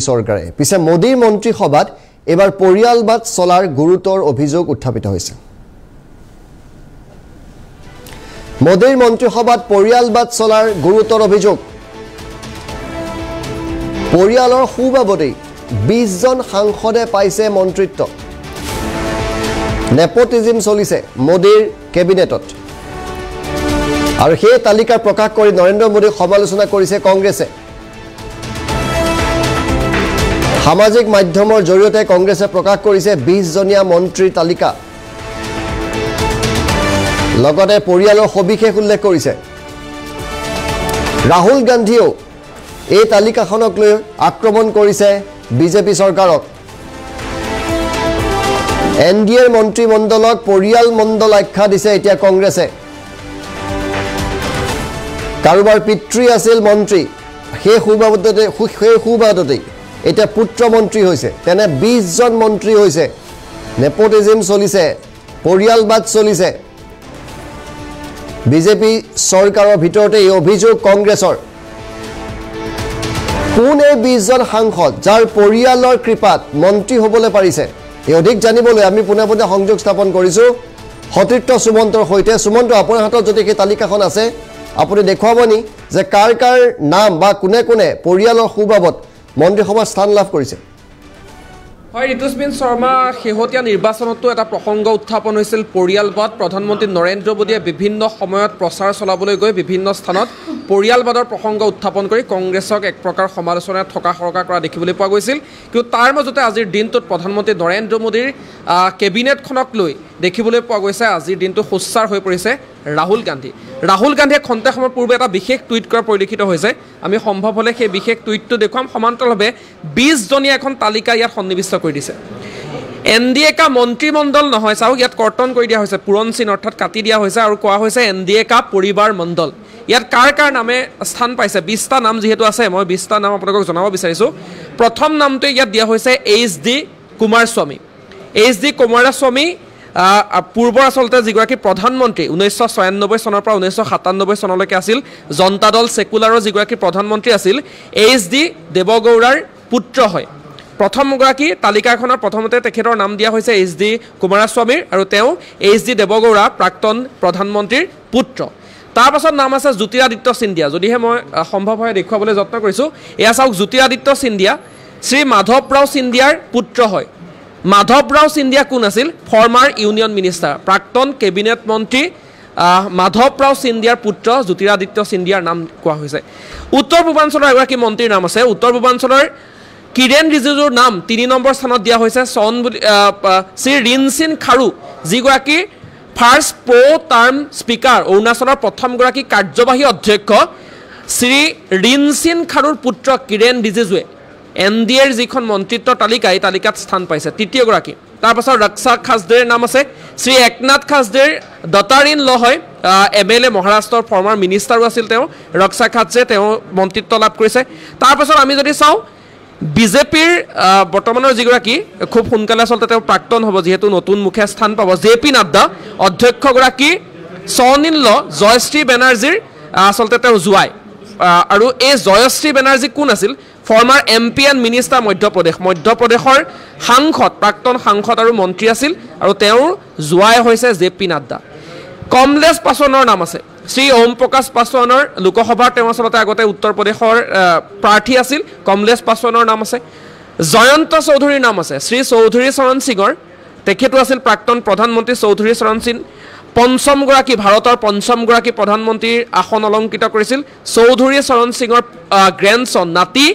চৰকাৰে পিছে মোদীৰ মন্ত্ৰীসভাত এবাৰ পৰিয়ালবাদ চলাৰ গুৰুতৰ অভিযোগ উত্থাপিত হৈছে মোদীৰ মন্ত্ৰীসভাত পৰিয়ালবাদ চলাৰ গুৰুতৰ অভিযোগ পৰিয়ালৰ সুবাবদেই 20 জন সাংসদে পাইছে মন্ত্ৰিত্ব নেপোটিজম চলিছে মোদীৰ কেবিনেটত আৰু সেই তালিকা প্ৰকাশ কৰি নৰেন্দ্ৰ মোদীক সমালোচনা কৰিছে কংগ্ৰেছে সামাজিক মাধ্যমৰ জৰিয়তে কংগ্ৰেছে প্ৰকাশ কৰিছে 20 জনীয়া মন্ত্ৰীৰ তালিকা লগতে পৰিয়ালৰ সবিশেষ উল্লেখ কৰিছে ৰাহুল গান্ধীও এই তালিকাখনক লৈ আক্ৰমণ কৰিছে বিজেপি চৰকাৰক এনডিএৰ মন্ত্ৰীমণ্ডলক পৰিয়াল মণ্ডল আখ্যা দিছে এতিয়া কংগ্ৰেছে কাৰোবাৰ পিতৃ আছিল মন্ত্ৰী সেই সুবাদতে এটা পুত্ৰ মন্ত্ৰী হৈছে তেনে 20 জন মন্ত্ৰী হৈছে নেপোটিজম চলিছে পৰিয়ালবাদ চলিছে বিজেপি চৰকাৰৰ ভিতৰতে এই অভিযোগ কংগ্ৰেছৰ কোন এই 20 জন সাংসদ যাৰ পৰিয়ালৰ কৃপাত মন্ত্ৰী হ'বলৈ পাৰিছে এই অধিক জানিবলৈ আমি পুনে সংযোগ স্থাপন কৰিছো সতীৰ্থ সুমন্তৰ সৈতে সুমন্ত আপোনাৰ হাতত যদি এই তালিকাখন আছে আপুনি দেখুৱাবনি যে কাৰ কাৰ নাম বা কোনে কোনে পৰিয়ালৰ সুবাবত মন্ত্ৰীসভাত স্থান লাভ কৰিছে হয় ঋতুস্মিন শৰ্মা শেহতীয়া নিৰ্বাচনতো এটা প্ৰসংগ উত্থাপন হৈছিল পৰিয়ালবাদ প্ৰধানমন্ত্ৰী নৰেন্দ্ৰ মোদীয়ে বিভিন্ন সময়ত প্ৰচাৰ চলাবলৈ গৈ বিভিন্ন স্থানত পৰিয়ালবাদৰ প্ৰসংগ উত্থাপন কৰি কংগ্ৰেছক এক প্ৰকাৰ সমালোচনাত থকা সৰকা কৰা দেখিবলৈ পোৱা গৈছিল কিন্তু তাৰ মাজতে আজিৰ দিনটোত প্ৰধানমন্ত্ৰী নৰেন্দ্ৰ মোদীৰ কেবিনেটখনক লৈ দেখিবলৈ পোৱা গৈছে আজিৰ দিনটো সোচ্চাৰ হৈ পৰিছে ৰাহুল গান্ধীয়ে খন্তে সময়ৰ পূৰ্বে এটা বিশেষ টুইট কৰা পৰিলক্ষিত হৈছে আমি সম্ভৱ হ'লে সেই বিশেষ টুইটটো দেখুৱাম সমান্তৰালভাৱে 20 জনীয়া এখন তালিকা ইয়াত সন্নিবিষ্ট কৰি দিছে এনডিএ কা মন্ত্ৰীমণ্ডল নহয় চাওক ইয়াত কৰ্তন কৰি দিয়া হৈছে পুৰণ চিন অৰ্থাৎ কাটি দিয়া হৈছে আৰু কোৱা হৈছে এনডিএ কা পৰিবাৰ মণ্ডল ইয়াত কাৰ নামে স্থান পাইছে 20টা নাম যেহেতু আছে মই 20টা নাম আপোনালোকক জনাব বিচাৰিছোঁ প্ৰথম নামটো ইয়াত দিয়া হৈছে এইচ.ডি. কুমাৰস্বামী পূৰ্বৰ আচলতে যিগৰাকী প্ৰধানমন্ত্ৰী 1996 চনৰ পৰা 1997 চনলৈকে আছিল জনতা দল সেকুলাৰৰ যিগৰাকী প্ৰধানমন্ত্ৰী আছিল এইচ.ডি. দেৱগৌড়াৰ পুত্ৰ হয় প্ৰথমগৰাকী তালিকাখনৰ প্ৰথমতে তেখেতৰ নাম দিয়া হৈছে এইচ.ডি. কুমাৰস্বামীৰ আৰু তেওঁ এইচ.ডি. দেৱগৌড়া প্ৰাক্তন প্ৰধানমন্ত্ৰীৰ পুত্ৰ তাৰ পাছত নাম আছে জ্যোতিৰাদিত্য সিন্ধিয়া যদিহে মই সম্ভৱ হয় দেখুৱাবলৈ যত্ন কৰিছোঁ এয়া চাওক জ্যোতিৰাদিত্য সিন্ধিয়া শ্ৰী মাধৱৰাও সিন্ধিয়াৰ পুত্ৰ হয় মাধৱৰাও সিন্ধিয়া কোন আছিল ফৰ্মাৰ ইউনিয়ন মিনিষ্টাৰ প্ৰাক্তন কেবিনেট মন্ত্ৰী মাধৱৰাও সিন্ধিয়াৰ পুত্ৰ জ্যোতিৰাদিত্য সিন্ধিয়াৰ নাম কোৱা হৈছে উত্তৰ পূৰ্বাঞ্চলৰ এগৰাকী মন্ত্ৰীৰ নাম আছে উত্তৰ পূৰ্বাঞ্চলৰ কিৰেণ ৰিজিজুৰ নাম 3 নম্বৰ স্থানত দিয়া হৈছে শ্ৰী ৰিনচিন খাৰু যিগৰাকী ফাৰ্ষ্ট প্ৰ টাৰ্ম স্পিকাৰ অৰুণাচলৰ প্ৰথমগৰাকী কাৰ্যবাহী অধ্যক্ষ শ্ৰী ৰিনচিন খাৰুৰ পুত্ৰ কিৰেণ ৰিজিজুৱে এনডিএৰ যিখন মন্ত্ৰিত্বৰ তালিকা এই তালিকাত স্থান পাইছে তৃতীয়গৰাকী তাৰপাছত ৰক্ষা খাছদেৰ নাম আছে শ্ৰী একনাথ খাছদেৰ ডটাৰ ইন ল হয় এমএলএ মহাৰাষ্ট্ৰৰ ফৰ্মাৰ মিনিষ্টাৰো আছিল তেওঁ ৰক্ষা খাছদে তেওঁ মন্ত্ৰিত্ব লাভ কৰিছে তাৰপাছত আমি যদি চাওঁ বিজেপিৰ বৰ্তমানৰ যিগৰাকী খুব সোনকালে আচলতে তেওঁ প্ৰাক্তন হ'ব যিহেতু নতুন মুখে স্থান পাব জেপি নাড্ডা অধ্যক্ষগৰাকী ছন ইন ল জয়শ্ৰী বেনাৰ্জীৰ আচলতে তেওঁ জোৱাই আৰু এই জয়শ্ৰী বেনাৰ্জী কোন আছিল ফৰ্মাৰ MP এণ্ড মিনিষ্টাৰ মধ্যপ্ৰদেশৰ সাংসদ প্ৰাক্তন সাংসদ আৰু মন্ত্ৰী আছিল আৰু তেওঁৰ জোৱাই হৈছে জেপি নাড্ডা কমলেশ পাছৱানৰ নাম আছে শ্ৰী ওম প্ৰকাশ পাছৱানৰ লোকসভাৰ তেওঁ আচলতে আগতে উত্তৰ প্ৰদেশৰ প্ৰাৰ্থী আছিল কমলেশ পাছৱানৰ নাম আছে জয়ন্ত চৌধুৰীৰ নাম আছে শ্ৰী চৌধুৰী চৰণ সিঙৰ তেখেতো আছিল প্ৰাক্তন প্ৰধানমন্ত্ৰী চৌধুৰী চৰণ সিং পঞ্চমগৰাকী ভাৰতৰ পঞ্চমগৰাকী প্ৰধানমন্ত্ৰীৰ আসন অলংকৃত কৰিছিল চৌধুৰী চৰণ সিঙৰ গ্ৰেণ্ডছন নাতি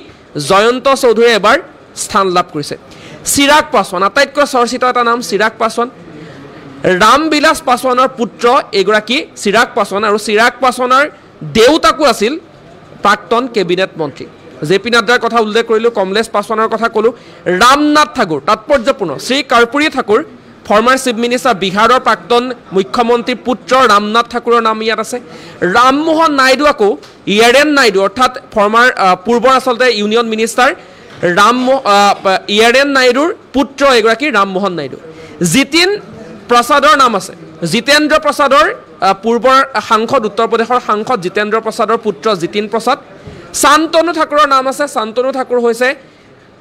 জয়ন্ত চৌধুৰীয়ে এবাৰ স্থান লাভ কৰিছে চিৰাগ পাছৱান আটাইতকৈ চৰ্চিত এটা নাম চিৰাগ পাছৱান ৰামবিলাস পাছৱানৰ পুত্ৰ এগৰাকী চিৰাগ পাছৱান আৰু চিৰাগ পাছৱানৰ দেউতাকো আছিল প্ৰাক্তন কেবিনেট মন্ত্ৰী জেপি নাড্ডাৰ কথা উল্লেখ কৰিলোঁ কমলেশ পাছৱানৰ কথা ক'লোঁ ৰামনাথ ঠাকুৰ তাৎপৰ্যপূৰ্ণ Shri Karpoori Thakur former chief minister বিহাৰৰ প্ৰাক্তন মুখ্যমন্ত্ৰীৰ পুত্ৰ ৰামনাথ ঠাকুৰৰ নাম ইয়াত আছে ৰামমোহন নাইডু আকৌ ইয়াৰেন নাইডু অৰ্থাৎ ফৰ্মাৰ পূৰ্বৰ আচলতে ইউনিয়ন মিনিষ্টাৰ ইয়াৰেন নাইডুৰ পুত্ৰ এগৰাকী ৰামমোহন নাইডু জিতিন প্ৰসাদৰ নাম আছে জিতেন্দ্ৰ প্ৰসাদৰ পূৰ্বৰ সাংসদ উত্তৰ প্ৰদেশৰ সাংসদ জিতেন্দ্ৰ প্ৰসাদৰ পুত্ৰ জিতিন প্ৰসাদ শান্তনু ঠাকুৰৰ নাম আছে শান্তনু ঠাকুৰ হৈছে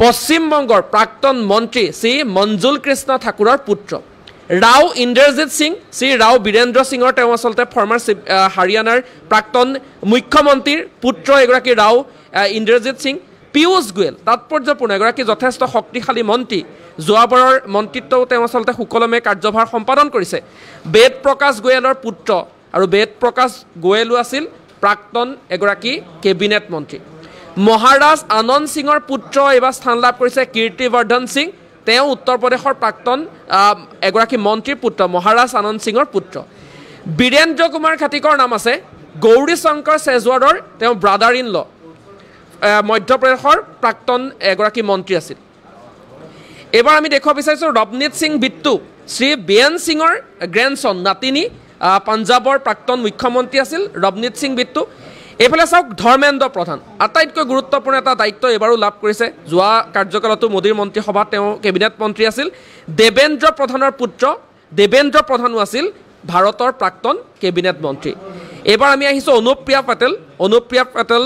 পশ্চিমবংগৰ প্ৰাক্তন মন্ত্ৰী শ্ৰী মঞ্জুল কৃষ্ণ ঠাকুৰৰ পুত্ৰ ৰাও ইন্দ্ৰজিৎ সিং শ্ৰী ৰাও বীৰেন্দ্ৰ সিঙৰ তেওঁ আচলতে ফৰ্মাৰ হাৰিয়ানাৰ প্ৰাক্তন মুখ্যমন্ত্ৰীৰ পুত্ৰ এগৰাকী ৰাও ইন্দ্ৰজিৎ সিং পীয়ূষ গোয়েল তাৎপৰ্যপূৰ্ণ এগৰাকী যথেষ্ট শক্তিশালী মন্ত্ৰী যোৱাবাৰৰ মন্ত্ৰিত্বও তেওঁ আচলতে সুকলমে কাৰ্যভাৰ সম্পাদন কৰিছে বেদ প্ৰকাশ গোয়েলৰ পুত্ৰ আৰু বেদ প্ৰকাশ গোয়েলো আছিল প্ৰাক্তন এগৰাকী কেবিনেট মন্ত্ৰী মহাৰাজ আনন্দ সিঙৰ পুত্ৰ এইবাৰ স্থান লাভ কৰিছে কীৰ্তিবৰ্ধন সিং তেওঁ উত্তৰ প্ৰদেশৰ প্ৰাক্তন এগৰাকী মন্ত্ৰীৰ পুত্ৰ মহাৰাজ আনন্দ সিঙৰ পুত্ৰ বীৰেন্দ্ৰ কুমাৰ খাটিকৰ নাম আছে গৌৰী শংকৰ চেজৱাৰৰ তেওঁ ব্ৰাদাৰ ইন ল মধ্যপ্ৰদেশৰ প্ৰাক্তন এগৰাকী মন্ত্ৰী আছিল এবাৰ আমি দেখুৱাব বিচাৰিছোঁ ৰৱনীত সিং বিট্টু শ্ৰী বেন সিঙৰ গ্ৰেণ্ডছন নাতিনী পাঞ্জাবৰ প্ৰাক্তন মুখ্যমন্ত্ৰী আছিল ৰৱনীত সিং বিট্টু এইফালে চাওক ধৰ্মেন্দ্ৰ প্ৰধান আটাইতকৈ গুৰুত্বপূৰ্ণ এটা দায়িত্ব এবাৰো লাভ কৰিছে যোৱা কাৰ্যকালতো মোদীৰ মন্ত্ৰীসভাত তেওঁ কেবিনেট মন্ত্ৰী আছিল দেৱেন্দ্ৰ প্ৰধানৰ পুত্ৰ দেৱেন্দ্ৰ প্ৰধানো আছিল ভাৰতৰ প্ৰাক্তন কেবিনেট মন্ত্ৰী এবাৰ আমি আহিছোঁ অনুপ্ৰিয়া পেটেল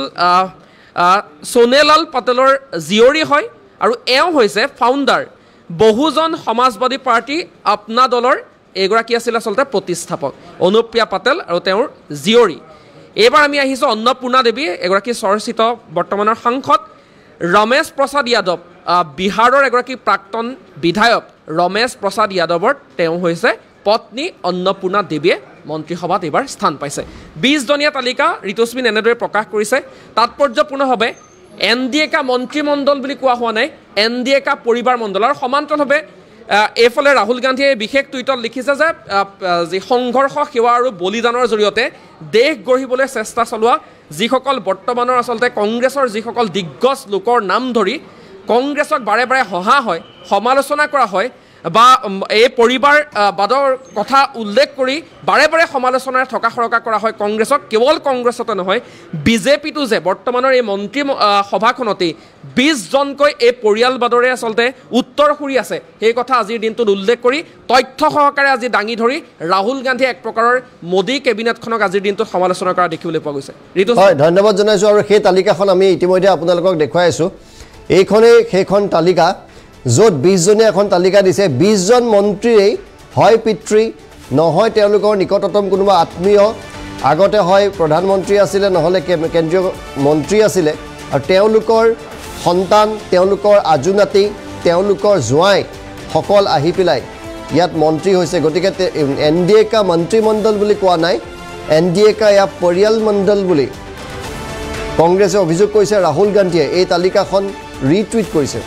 সোনেলাল পেটেলৰ জীয়ৰী হয় আৰু এওঁ হৈছে ফাউণ্ডাৰ বহুজন সমাজবাদী পাৰ্টি আপনা দলৰ এগৰাকী আছিল আচলতে প্ৰতিষ্ঠাপক অনুপ্ৰিয়া পেটেল আৰু তেওঁৰ জীয়ৰী এবাৰ আমি আহিছোঁ অন্নপূৰ্ণা দেৱী এগৰাকী চৰ্চিত বৰ্তমানৰ সাংসদ ৰমেশ প্ৰসাদ যাদৱ বিহাৰৰ এগৰাকী প্ৰাক্তন বিধায়ক ৰমেশ প্ৰসাদ যাদৱৰ তেওঁ হৈছে পত্নী অন্নপূৰ্ণা দেৱীয়ে মন্ত্ৰীসভাত এইবাৰ স্থান পাইছে 20জনীয়া তালিকা ঋতুস্মিন এনেদৰে প্ৰকাশ কৰিছে তাৎপৰ্যপূৰ্ণভাৱে এনডিএকা মন্ত্ৰীমণ্ডল বুলি কোৱা হোৱা নাই এনডিএকা পৰিবাৰ মণ্ডল আৰু সমান্তৰালভাৱে এইফালে ৰাহুল গান্ধীয়ে বিশেষ টুইটত লিখিছে যে যি সংঘৰ্ষ সেৱা আৰু বলিদানৰ জৰিয়তে দেশ গঢ়িবলৈ চেষ্টা চলোৱা যিসকল বৰ্তমানৰ আচলতে কংগ্ৰেছৰ যিসকল দিগ্গজ লোকৰ নাম ধৰি কংগ্ৰেছক বাৰে বাৰে হহা হয় সমালোচনা কৰা হয় বা এই পৰিবাৰবাদৰ কথা উল্লেখ কৰি বাৰে বাৰে সমালোচনাৰে থকা সৰকা কৰা হয় কংগ্ৰেছক কেৱল কংগ্ৰেছতে নহয় বিজেপিটো যে বৰ্তমানৰ এই মন্ত্ৰী সভাখনতেই 20জনকৈ এই পৰিয়ালবাদৰে আচলতে উত্তৰসূৰী আছে সেই কথা আজিৰ দিনটোত উল্লেখ কৰি তথ্য সহকাৰে আজি দাঙি ধৰি ৰাহুল গান্ধীয়ে এক প্ৰকাৰৰ মোদী কেবিনেটখনক আজিৰ দিনটোত সমালোচনা কৰা দেখিবলৈ পোৱা গৈছে হয় ধন্যবাদ জনাইছোঁ আৰু সেই তালিকাখন আমি ইতিমধ্যে আপোনালোকক দেখুৱাই আছোঁ এইখনেই সেইখন তালিকা য'ত 20জনীয়া এখন তালিকা দিছে 20জন মন্ত্ৰীৰেই হয় পিতৃ নহয় তেওঁলোকৰ নিকটতম কোনোবা আত্মীয় আগতে হয় প্ৰধানমন্ত্ৰী আছিলে নহ'লে কেন্দ্ৰীয় মন্ত্ৰী আছিলে আৰু তেওঁলোকৰ সন্তান তেওঁলোকৰ আজুনাতি তেওঁলোকৰ জোৱাই সকল আহি পেলাই ইয়াত মন্ত্ৰী হৈছে গতিকে এনডিএকা মন্ত্ৰীমণ্ডল বুলি কোৱা নাই এনডিএকা ইয়াত পৰিয়াল মণ্ডল বুলি কংগ্ৰেছে অভিযোগ কৰিছে ৰাহুল গান্ধীয়ে এই তালিকাখন ৰিটুইট কৰিছে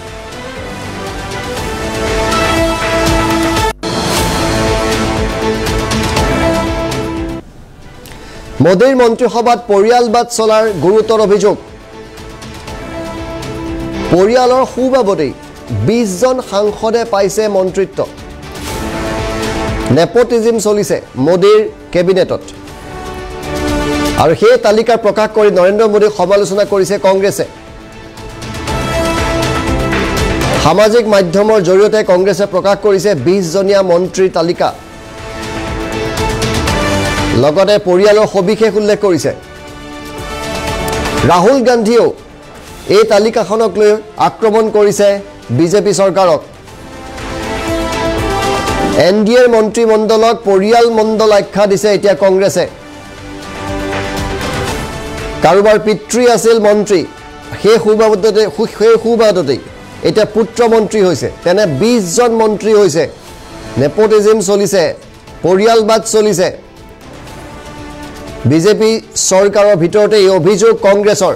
মোদীৰ মন্ত্ৰীসভাত পৰিয়ালবাদ চলাৰ গুৰুতৰ অভিযোগ পৰিয়ালৰ সুবাবতেই 20জন সাংসদে পাইছে মন্ত্ৰিত্ব নেপোটিজম চলিছে মোদীৰ কেবিনেটত আৰু সেই তালিকা প্ৰকাশ কৰি নৰেন্দ্ৰ মোদীক সমালোচনা কৰিছে কংগ্ৰেছে সামাজিক মাধ্যমৰ জৰিয়তে কংগ্ৰেছে প্ৰকাশ কৰিছে 20জনীয়া মন্ত্ৰীৰ তালিকা লগতে পৰিয়ালৰ সবিশেষ উল্লেখ কৰিছে ৰাহুল গান্ধীয়েও এই তালিকাখনক লৈ আক্ৰমণ কৰিছে বিজেপি চৰকাৰক এনডিএৰ মন্ত্ৰীমণ্ডলক পৰিয়াল মণ্ডল আখ্যা দিছে এতিয়া কংগ্ৰেছে কাৰোবাৰ পিতৃ আছিল মন্ত্ৰী সেই সুবাদতে এতিয়া পুত্ৰ মন্ত্ৰী হৈছে তেনে 20জন মন্ত্ৰী হৈছে নেপোটিজম চলিছে পৰিয়ালবাদ চলিছে বিজেপি চৰকাৰৰ ভিতৰতে এই অভিযোগ কংগ্ৰেছৰ